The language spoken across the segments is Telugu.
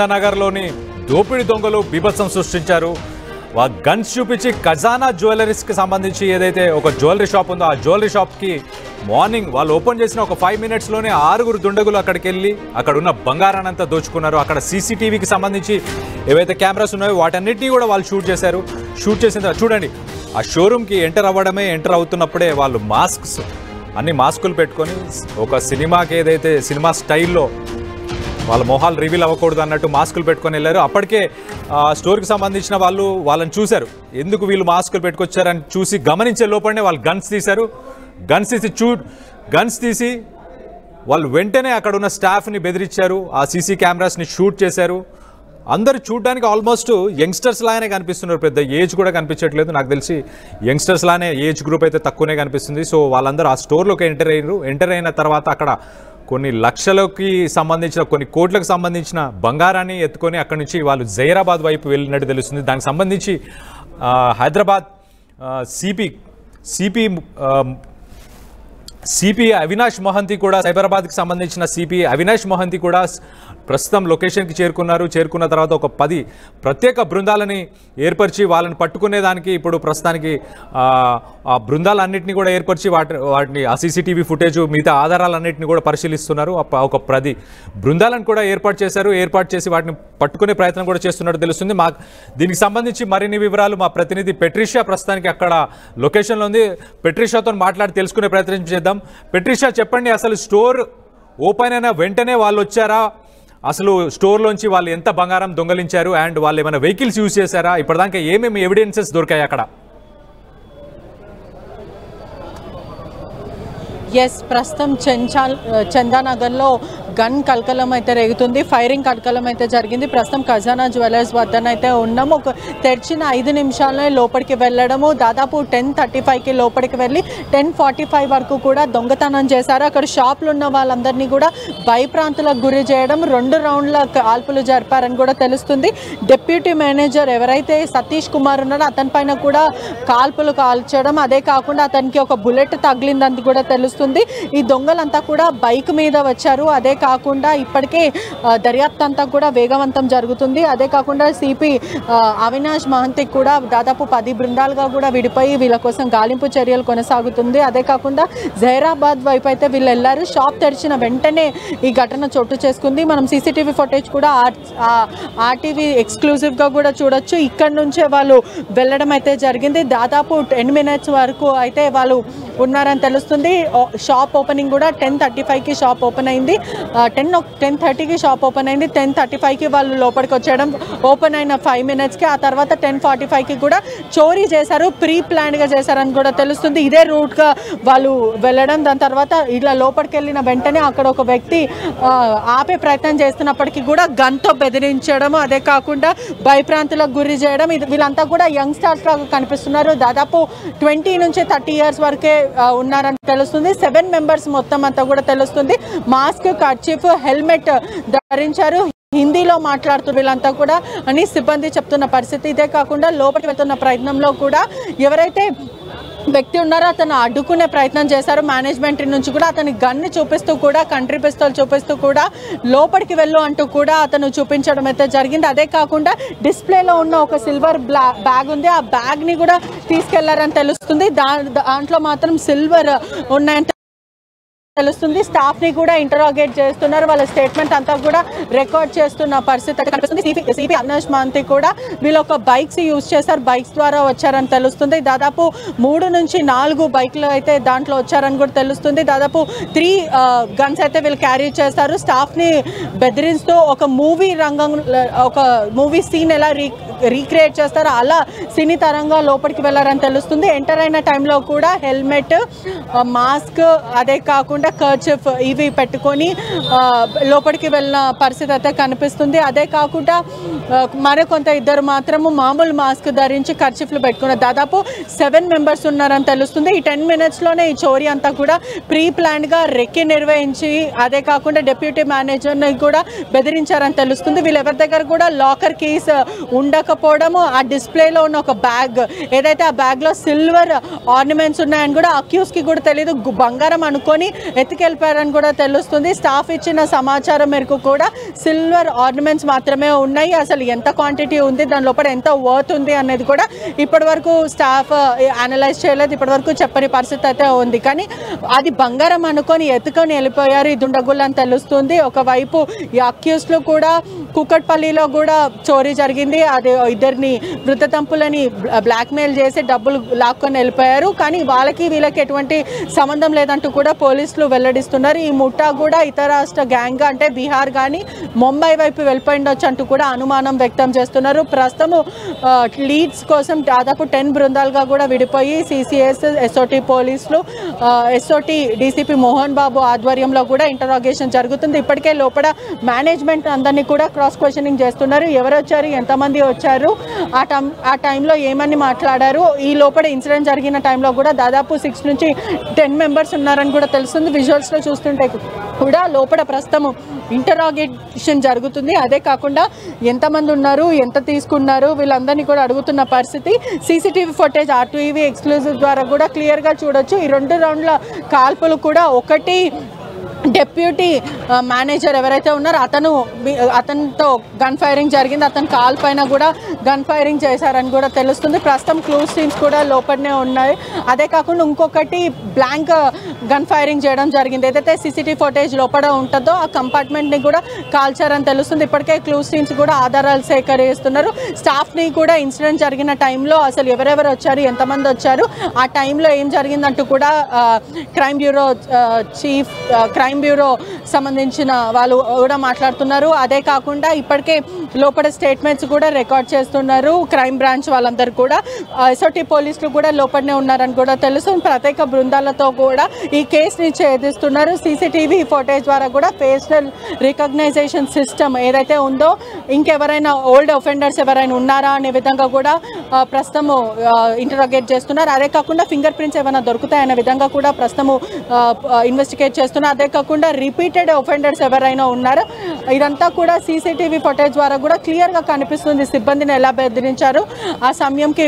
నగర్లోని దోపిడీ దొంగలు బీభత్సం సృష్టించారు. గన్స్ చూపించి ఖజానా జ్యువెలరీస్కి సంబంధించి ఏదైతే ఒక జ్యువెలరీ షాప్ ఉందో ఆ జ్యువెలరీ షాప్కి మార్నింగ్ వాళ్ళు ఓపెన్ చేసిన ఒక 5 minutesలోనే 6 దుండగులు అక్కడికి వెళ్ళి అక్కడ ఉన్న బంగారాన్ని అంతా దోచుకున్నారు. అక్కడ సీసీటీవీకి సంబంధించి ఏవైతే కెమెరాస్ ఉన్నాయో వాటన్నిటినీ కూడా వాళ్ళు షూట్ చేశారు. షూట్ చేసిన తర్వాత చూడండి, ఆ షోరూమ్కి ఎంటర్ అవుతున్నప్పుడే వాళ్ళు అన్ని మాస్కులు పెట్టుకొని ఒక సినిమాకి ఏదైతే సినిమా స్టైల్లో వాళ్ళ మొహాలు రివీల్ అవ్వకూడదు అన్నట్టు మాస్కులు పెట్టుకొని వెళ్ళారు. అప్పటికే స్టోర్కి సంబంధించిన వాళ్ళని చూశారు. ఎందుకు వీళ్ళు మాస్కులు పెట్టుకొచ్చారని చూసి గమనించే లోపలనే వాళ్ళు గన్స్ తీశారు. గన్స్ తీసి వాళ్ళు వెంటనే అక్కడ ఉన్న స్టాఫ్ని బెదిరించారు. ఆ సీసీ కెమెరాస్ని షూట్ చేశారు. అందరూ చూడడానికి ఆల్మోస్ట్ యంగ్స్టర్స్ లాగానే కనిపిస్తున్నారు. పెద్ద ఏజ్ కూడా కనిపించట్లేదు. నాకు తెలిసి యంగ్స్టర్స్ లానే ఏజ్ గ్రూప్ అయితే తక్కువనే కనిపిస్తుంది. సో వాళ్ళందరూ ఆ స్టోర్లోకి ఎంటర్ అయిన తర్వాత అక్కడ కొన్ని లక్షలకి సంబంధించిన కొన్ని కోట్లకు సంబంధించిన బంగారాన్ని ఎత్తుకొని అక్కడి నుంచి వాళ్ళు జైరాబాద్ వైపు వెళ్ళినట్టు తెలుస్తుంది. దానికి సంబంధించి హైదరాబాద్ సిపి అవినాష్ మొహంతి కూడా సైబరాబాద్కి సంబంధించిన సిపి అవినాష్ మొహంతి కూడా ప్రస్తుతం లొకేషన్కి చేరుకున్న తర్వాత ఒక 10 ప్రత్యేక బృందాలని ఏర్పరిచి వాళ్ళని పట్టుకునేదానికి ఇప్పుడు ప్రస్తుతానికి ఆ బృందాలన్నింటినీ కూడా ఏర్పరిచి వాటిని ఆ సీసీటీవీ ఫుటేజ్ మిగతా ఆధారాలన్నింటినీ కూడా పరిశీలిస్తున్నారు. ఒక 10 బృందాలను కూడా ఏర్పాటు చేసి వాటిని పట్టుకునే ప్రయత్నం కూడా చేస్తున్నట్టు తెలుస్తుంది. దీనికి సంబంధించి మరిన్ని వివరాలు మా ప్రతినిధి పెట్రిషియా ప్రస్తుతానికి అక్కడ లొకేషన్లో ఉంది. పెట్రిషియాతో మాట్లాడి తెలుసుకునే ప్రయత్నం చేద్దాం. పెట్రిషియా, చెప్పండి, అసలు స్టోర్ ఓపెన్ అయిన వెంటనే వాళ్ళు వచ్చారా? అసలు స్టోర్లోంచి వాళ్ళు ఎంత బంగారం దొంగలించారు అండ్ వాళ్ళు ఏమైనా వెహికల్స్ యూజ్ చేశారా? ఇప్పటిదాకా ఏమేమి ఎవిడెన్సెస్ దొరికాయి అక్కడ? ఎస్, ప్రస్తుతం చందానగర్లో గన్ కలకలం అయితే రేగుతుంది. ఫైరింగ్ కలకలం అయితే జరిగింది. ప్రస్తుతం ఖజానా జ్యువెలర్స్ వద్దనైతే ఉన్నాము. ఒక తెరిచిన 5 నిమిషాలనే లోపలికి వెళ్ళడము, దాదాపు 10:35కి లోపలికి వెళ్ళి 10:45 వరకు కూడా దొంగతనం చేశారు. అక్కడ షాపులు ఉన్న వాళ్ళందరినీ కూడా భయప్రాంతులకు గురి చేయడం, 2 రౌండ్ల కాల్పులు జరిపారని కూడా తెలుస్తుంది. డిప్యూటీ మేనేజర్ ఎవరైతే సతీష్ కుమార్ ఉన్నారో అతని పైన కూడా కాల్పులు కాల్చడం, అదే కాకుండా అతనికి ఒక బుల్లెట్ తగిలిందని కూడా తెలుస్తుంది. ఈ దొంగలంతా కూడా బైక్ మీద వచ్చారు. అదే కాకుండా ఇప్పటికే దర్యాప్తు అంతా కూడా వేగవంతం జరుగుతుంది. అదే కాకుండా సిపి అవినాష్ మహంతికి కూడా దాదాపు 10 బృందాలుగా కూడా విడిపోయి వీళ్ళ కోసం గాలింపు చర్యలు కొనసాగుతుంది. అదే కాకుండా జైరాబాద్ వైపు అయితే వీళ్ళు వెళ్ళారు. షాప్ తెరిచిన వెంటనే ఈ ఘటన చోటు చేసుకుంది. మనం సీసీటీవీ ఫుటేజ్ కూడా ఆర్టీవీ ఎక్స్క్లూజివ్గా కూడా చూడొచ్చు. ఇక్కడ నుంచే వాళ్ళు వెళ్ళడం అయితే జరిగింది. దాదాపు 10 minutes వరకు అయితే వాళ్ళు ఉన్నారని తెలుస్తుంది. షాప్ ఓపెనింగ్ కూడా 10:35కి షాప్ ఓపెన్ అయింది. 10:30కి షాప్ ఓపెన్ అయింది. 10:35కి వాళ్ళు లోపలికి వచ్చేయడం, ఓపెన్ అయిన 5 minutesకి ఆ తర్వాత 10:45కి కూడా చోరీ చేశారు. ప్రీ ప్లాన్డ్గా చేశారని కూడా తెలుస్తుంది. ఇదే రూట్గా వాళ్ళు వెళ్ళడం, దాని తర్వాత ఇలా లోపలికి వెళ్ళిన వెంటనే అక్కడ ఒక వ్యక్తి ఆపే ప్రయత్నం చేస్తున్నప్పటికీ కూడా గన్తో బెదిరించడం, అదే కాకుండా భయప్రాంతులకు గురి చేయడం. వీళ్ళంతా కూడా యంగ్స్టర్స్ లాగా కనిపిస్తున్నారు. దాదాపు 20 నుంచి 30 years వరకే ఉన్నారని తెలుస్తుంది. 7 members మొత్తం అంతా కూడా తెలుస్తుంది. మాస్క్, కర్చీఫ్, హెల్మెట్ ధరించారు. హిందీలో మాట్లాడుతూ వీళ్ళంతా కూడా అని సిబ్బంది చెప్తున్న పరిస్థితి. ఇదే కాకుండా లోపలికి వెళ్తున్న ప్రయత్నంలో కూడా ఎవరైతే వ్యక్తి ఉన్నారో అతను అడ్డుకునే ప్రయత్నం చేశారు. మేనేజ్మెంట్ నుంచి కూడా అతని గన్ను చూపిస్తూ కూడా, కంట్రీ పిస్తోల్ చూపిస్తూ కూడా లోపలికి వెళ్ళు అంటూ కూడా అతను చూపించడం అయితే జరిగింది. అదే కాకుండా డిస్ప్లేలో ఉన్న ఒక సిల్వర్ బ్యాగ్ ఉంది. ఆ బ్యాగ్ని కూడా తీసుకెళ్లారని తెలుస్తుంది. దాంట్లో మాత్రం సిల్వర్ ఉన్నాయని తెలుస్తుంది. స్టాఫ్ ని కూడా ఇంటరాగేట్ చేస్తున్నారు. వాళ్ళ స్టేట్మెంట్ అంతా కూడా రికార్డ్ చేస్తున్న పరిస్థితి కనిపిస్తుంది. సిపి అవినాష్ మహంతి కూడా వీళ్ళు ఒక బైక్స్ యూజ్ చేశారు. బైక్స్ ద్వారా వచ్చారని తెలుస్తుంది. దాదాపు 3 నుంచి 4 బైక్లు అయితే దాంట్లో వచ్చారని కూడా తెలుస్తుంది. దాదాపు 3 గన్స్ అయితే వీళ్ళు క్యారీ చేస్తారు. స్టాఫ్ ని బెదిరిస్తూ ఒక మూవీ సీన్ ఎలా రీక్రియేట్ చేస్తారో అలా సినీ తరంగా లోపలికి వెళ్ళారని తెలుస్తుంది. ఎంటర్ అయిన టైంలో కూడా హెల్మెట్, మాస్క్, అదే కాకుండా కర్చీఫ్ ఇవి పెట్టుకొని లోపలికి వెళ్ళిన పరిస్థితి అయితే కనిపిస్తుంది. అదే కాకుండా మరికొంత ఇద్దరు మాత్రము మామూలు మాస్క్ ధరించి కర్చీఫ్లు పెట్టుకున్నారు. దాదాపు 7 members ఉన్నారని తెలుస్తుంది. ఈ 10 minutesలోనే ఈ చోరీ అంతా కూడా ప్రీ ప్లాన్డ్గా రెక్కి నిర్వహించి, అదే కాకుండా డిప్యూటీ మేనేజర్ని కూడా బెదిరించారని తెలుస్తుంది. వీళ్ళెవరి దగ్గర కూడా లాకర్ కీస్ ఉండకపోవడము, ఆ డిస్ప్లేలో ఉన్న ఒక బ్యాగ్ ఏదైతే ఆ బ్యాగ్లో సిల్వర్ ఆర్నమెంట్స్ ఉన్నాయని కూడా అక్యూస్కి కూడా తెలియదు. బంగారం అనుకొని ఎత్తుకెళ్ళిపోయారని కూడా తెలుస్తుంది. స్టాఫ్ ఇచ్చిన సమాచారం మేరకు కూడా సిల్వర్ ఆర్నమెంట్స్ మాత్రమే ఉన్నాయి. అసలు ఎంత క్వాంటిటీ ఉంది, దాని లోపల ఎంత వర్త్ ఉంది అనేది కూడా ఇప్పటివరకు స్టాఫ్ అనలైజ్ చేయలేదు. ఇప్పటివరకు చెప్పని పరిస్థితి అయితే ఉంది. కానీ అది బంగారం అనుకొని ఎత్తుకొని వెళ్ళిపోయారు ఈ దుండగుళ్ళు అని తెలుస్తుంది. ఒకవైపు ఈ అక్యూస్లు కూడా కుక్కట్పల్లిలో కూడా చోరీ జరిగింది. అది ఇద్దరిని వృద్ధ దంపులని బ్లాక్మెయిల్ చేసి డబ్బులు లాక్కొని వెళ్ళిపోయారు. కానీ వాళ్ళకి వీళ్ళకి ఎటువంటి సంబంధం లేదంటూ కూడా పోలీసులు వెల్లడిస్తున్నారు. ఈ ముఠా కూడా ఇతర రాష్ట్ర గ్యాంగ్ అంటే బీహార్ కానీ ముంబై వైపు వెళ్ళిపోయిండొచ్చు అంటూ కూడా అనుమానం వ్యక్తం చేస్తున్నారు. ప్రస్తుతం లీడ్స్ కోసం దాదాపు 10 బృందాలుగా కూడా విడిపోయి సిసిఎస్ ఎస్ఓటి పోలీసులు ఎస్ఓటి డీసీపీ మోహన్ బాబు ఆధ్వర్యంలో కూడా ఇంటరాగేషన్ జరుగుతుంది. ఇప్పటికే లోపల మేనేజ్మెంట్ అందరినీ కూడా క్రాస్ క్వశ్చనింగ్ చేస్తున్నారు. ఎవరు వచ్చారు, ఎంతమంది వచ్చారు, ఆ టైంలో ఏమని మాట్లాడారు. ఈ లోపల ఇన్సిడెంట్ జరిగిన టైంలో కూడా దాదాపు 6 నుంచి 10 మెంబర్స్ ఉన్నారని కూడా తెలుస్తుంది. విజువల్స్లో చూస్తుంటే కూడా లోపల ప్రస్తుతం ఇంటరాగేషన్ జరుగుతుంది. అదే కాకుండా ఎంతమంది ఉన్నారు, ఎంత తీసుకున్నారు, వీళ్ళందరినీ కూడా అడుగుతున్న పరిస్థితి. సీసీటీవీ ఫుటేజ్ ఆర్టీవీ ఎక్స్క్లూజివ్ ద్వారా కూడా క్లియర్గా చూడొచ్చు. ఈ 2 రౌండ్ల కాల్పులు కూడా ఒకటి డెప్యూటీ మేనేజర్ ఎవరైతే ఉన్నారో అతనితో గన్ ఫైరింగ్ జరిగింది. అతని కాల్ పైన కూడా గన్ ఫైరింగ్ చేశారని కూడా తెలుస్తుంది. ప్రస్తుతం క్లూస్ టీమ్స్ కూడా లోపలనే ఉన్నాయి. అదే కాకుండా ఇంకొకటి బ్లాంక్ గన్ ఫైరింగ్ చేయడం జరిగింది. ఏదైతే సీసీటీవీ ఫుటేజ్ లోపల ఉంటుందో ఆ కంపార్ట్మెంట్ని కూడా కాల్చారని తెలుస్తుంది. ఇప్పటికే క్లూస్ టీమ్స్ కూడా ఆధారాలు సేకరిస్తున్నారు. స్టాఫ్ని కూడా ఇన్సిడెంట్ జరిగిన టైంలో అసలు ఎవరెవరు వచ్చారు, ఎంతమంది వచ్చారు, ఆ టైంలో ఏం జరిగిందంటూ కూడా crime bureau chief crime bureau సంబంధించిన వాళ్ళు కూడా మాట్లాడుతున్నారు. అదే కాకుండా ఇప్పటికే లోపల స్టేట్మెంట్స్ కూడా రికార్డ్ చేస్తున్నారు. క్రైమ్ బ్రాంచ్ వాళ్ళందరూ కూడా ఎస్ఓటి పోలీసులు కూడా లోపలనే ఉన్నారని కూడా తెలుస్తుంది. ప్రత్యేక బృందాలతో కూడా ఈ కేసుని ఛేదిస్తున్నారు. సీసీటీవీ ఫుటేజ్ ద్వారా కూడా ఫేషియల్ రికగ్నైజేషన్ సిస్టమ్ ఏదైతే ఉందో ఇంకెవరైనా ఓల్డ్ ఒఫెండర్స్ ఎవరైనా ఉన్నారా అనే విధంగా కూడా ప్రస్తుతం ఇంటరాగేట్ చేస్తున్నారు. అదే కాకుండా ఫింగర్ ప్రింట్స్ ఏమైనా దొరుకుతాయనే విధంగా కూడా ప్రస్తుతం ఇన్వెస్టిగేట్ చేస్తున్నారు. అదే కాకుండా రిపీటెడ్ ఒఫెండర్స్ ఎవరైనా ఉన్నారో ఇదంతా కూడా సీసీటీవీ ఫుటేజ్ ద్వారా కూడా క్లియర్గా కనిపిస్తుంది. సిబ్బందిని ఎలా బెదిరించారు, ఆ సమయంకి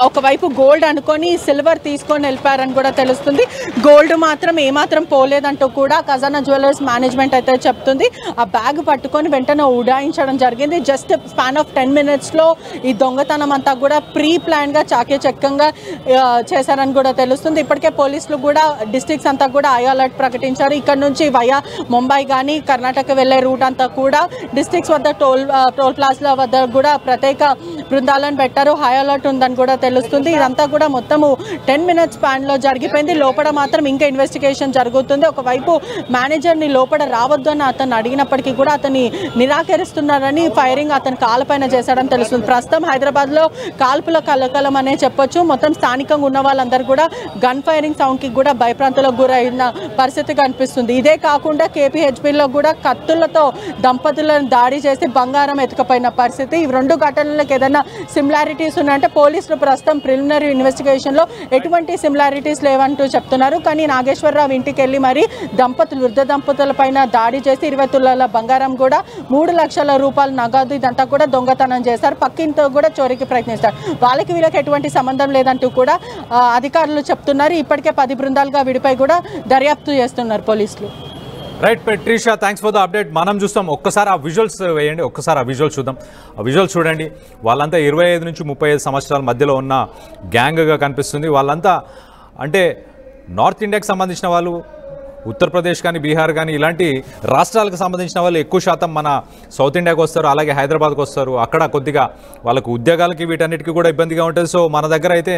ఒకవైపు గోల్డ్ అనుకొని సిల్వర్ తీసుకొని వెళ్ళిపోయారని కూడా తెలుస్తుంది. గోల్డ్ మాత్రం ఏమాత్రం పోలేదంటూ కూడా ఖజానా జ్యువెలర్స్ మేనేజ్మెంట్ అయితే చెప్తుంది. ఆ బ్యాగ్ పట్టుకొని వెంటనే ఉడాయించడం జరిగింది. జస్ట్ స్పాన్ ఆఫ్ 10 మినిట్స్లో ఈ దొంగతనం అంతా కూడా ప్రీ ప్లాన్గా చాకచక్యంగా చేశారని కూడా తెలుస్తుంది. ఇప్పటికే పోలీసులు కూడా డిస్ట్రిక్ట్స్ అంతా కూడా హై అలర్ట్ ప్రకటించారు. ఇక్కడ నుంచి వయా ముంబై కానీ కర్ణాటక వెళ్ళే రూట్ అంతా కూడా డిస్ట్రిక్ట్స్ వద్ద టోల్ ప్లాజాల వద్ద కూడా ప్రత్యేక బృందాలను పెట్టారు. హై అలర్ట్ ఉందని కూడా తెలుస్తుంది. ఇదంతా కూడా మొత్తము 10 మినిట్స్ స్పాన్లో జరిగిపోయింది. లోపల మాత్రం ఇంకా ఇన్వెస్టిగేషన్ జరుగుతుంది. ఒకవైపు మేనేజర్ని లోపల రావద్దు అని అతను అడిగినప్పటికీ కూడా అతన్ని నిరాకరిస్తున్నారని ఫైరింగ్ అతని కాళ్ళపైన చేశాడని తెలుస్తుంది. ప్రస్తుతం హైదరాబాద్లో కాల్పుల కలకలం అనే చెప్పొచ్చు. మొత్తం స్థానికంగా ఉన్న వాళ్ళందరూ కూడా గన్ ఫైరింగ్ సౌండ్కి కూడా భయప్రాంతాలకు గురైన పరిస్థితి కనిపిస్తుంది. ఇదే కాకుండా కేపీహెచ్బీలో కూడా కత్తులతో దంపతులను దాడి చేసి బంగారం ఎత్తుకపోయిన పరిస్థితి. ఈ 2 ఘటనలకు ఏదైనా సిమిలారిటీస్ ఉన్నాయంటే పోలీసులు ప్రస్తుతం ప్రిలిమినరీ ఇన్వెస్టిగేషన్లో ఎటువంటి సిమిలారిటీస్ లేవంటూ చెప్తున్నారు. కానీ నాగేశ్వరరావు ఇంటికి వెళ్ళి మరి వృద్ధ దంపతుల పైన దాడి చేసి 20 తులాల బంగారం కూడా 3 లక్షల రూపాయల నగదు ఇదంతా కూడా దొంగతనం చేశారు. పక్కింతో కూడా చోరీకి ప్రయత్నిస్తారు. వాళ్ళకి వీళ్ళకి ఎటువంటి సంబంధం లేదంటూ కూడా అధికారులు చెప్తున్నారు. ఇప్పటికే 10 బృందాలుగా విడిపోయి కూడా దర్యాప్తు చేస్తున్నారు పోలీసులు. Right పెట్రీషా, thanks for the update. మనం చూస్తాం, ఒక్కసారి ఆ విజువల్స్ వేయండి, ఒక్కసారి ఆ విజువల్స్ చూద్దాం. ఆ విజువల్స్ చూడండి. వాళ్ళంతా 25 నుంచి 35 సంవత్సరాల మధ్యలో ఉన్న గ్యాంగ్గా కనిపిస్తుంది. వాళ్ళంతా అంటే నార్త్ ఇండియాకి సంబంధించిన వాళ్ళు, ఉత్తరప్రదేశ్ కానీ బీహార్ కానీ ఇలాంటి రాష్ట్రాలకు సంబంధించిన వాళ్ళు ఎక్కువ శాతం మన సౌత్ ఇండియాకి వస్తారు, అలాగే హైదరాబాద్కి వస్తారు. అక్కడ కొద్దిగా వాళ్ళకు ఉద్యోగాలకి వీటన్నిటికీ కూడా ఇబ్బందిగా ఉంటుంది. సో మన దగ్గర అయితే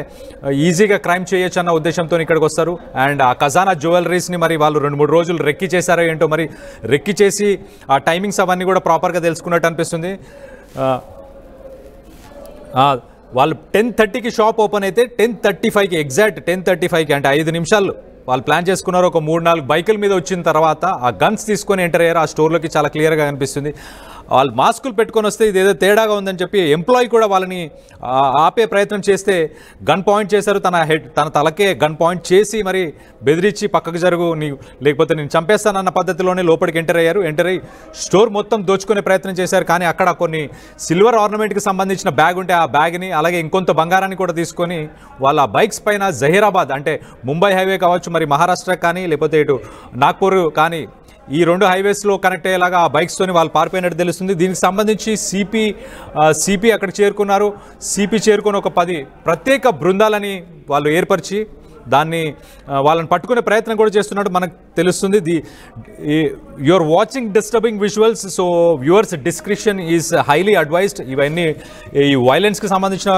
ఈజీగా క్రైమ్ చేయొచ్చు అన్న ఉద్దేశంతో ఇక్కడికి వస్తారు. అండ్ ఆ ఖజానా జ్యువెలరీస్ని మరి వాళ్ళు 2-3 రోజులు రెక్కి చేశారో ఏంటో, మరి రెక్కి చేసి ఆ టైమింగ్స్ అవన్నీ కూడా ప్రాపర్గా తెలుసుకున్నట్టు అనిపిస్తుంది. వాళ్ళు 10:30కి షాప్ ఓపెన్ అయితే 10:35కి ఎగ్జాక్ట్ 10:35కి అంటే 5 నిమిషాలు వాళ్ళు ప్లాన్ చేసుకున్నారు. ఒక 3-4 బైకుల మీద వచ్చిన తర్వాత ఆ గన్స్ తీసుకొని ఎంటర్ అయ్యారు. ఆ స్టోర్లోకి చాలా క్లియర్గా కనిపిస్తుంది. వాళ్ళు మాస్కులు పెట్టుకొని వస్తే ఇదేదో తేడాగా ఉందని చెప్పి ఎంప్లాయీ కూడా వాళ్ళని ఆపే ప్రయత్నం చేస్తే గన్ పాయింట్ చేశారు. తన తలకే గన్ పాయింట్ చేసి మరి బెదిరించి పక్కకు జరుగు, లేకపోతే నేను చంపేస్తానన్న పద్ధతిలోనే లోపలికి ఎంటర్ అయ్యి స్టోర్ మొత్తం దోచుకునే ప్రయత్నం చేశారు. కానీ అక్కడ కొన్ని సిల్వర్ ఆర్నమెంట్కి సంబంధించిన బ్యాగ్ ఉంటే ఆ బ్యాగ్ని అలాగే ఇంకొంత బంగారాన్ని కూడా తీసుకొని వాళ్ళ బైక్స్ పైన జహీరాబాద్ అంటే ముంబై హైవే కావచ్చు, మరి మహారాష్ట్ర కానీ లేకపోతే ఇటు నాగ్పూర్ కానీ ఈ 2 హైవేస్లో కనెక్ట్ అయ్యేలాగా ఆ బైక్స్తోని వాళ్ళు పారిపోయినట్టు తెలుస్తుంది. దీనికి సంబంధించి సిపి అక్కడ చేరుకున్నారు. సిపి చేరుకుని ఒక 10 ప్రత్యేక బృందాలని వాళ్ళు ఏర్పరిచి వాళ్ళని పట్టుకునే ప్రయత్నం కూడా చేస్తున్నట్టు మనకు తెలుస్తుంది. You're watching disturbing visuals, so viewers description is highly advised. ఇవన్నీ ఈ వైలెన్స్కి సంబంధించిన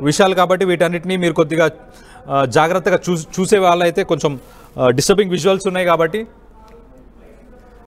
విషయాలు కాబట్టి వీటన్నిటినీ మీరు కొద్దిగా జాగ్రత్తగా చూసే వాళ్ళైతే కొంచెం డిస్టర్బింగ్ విజువల్స్ ఉన్నాయి కాబట్టి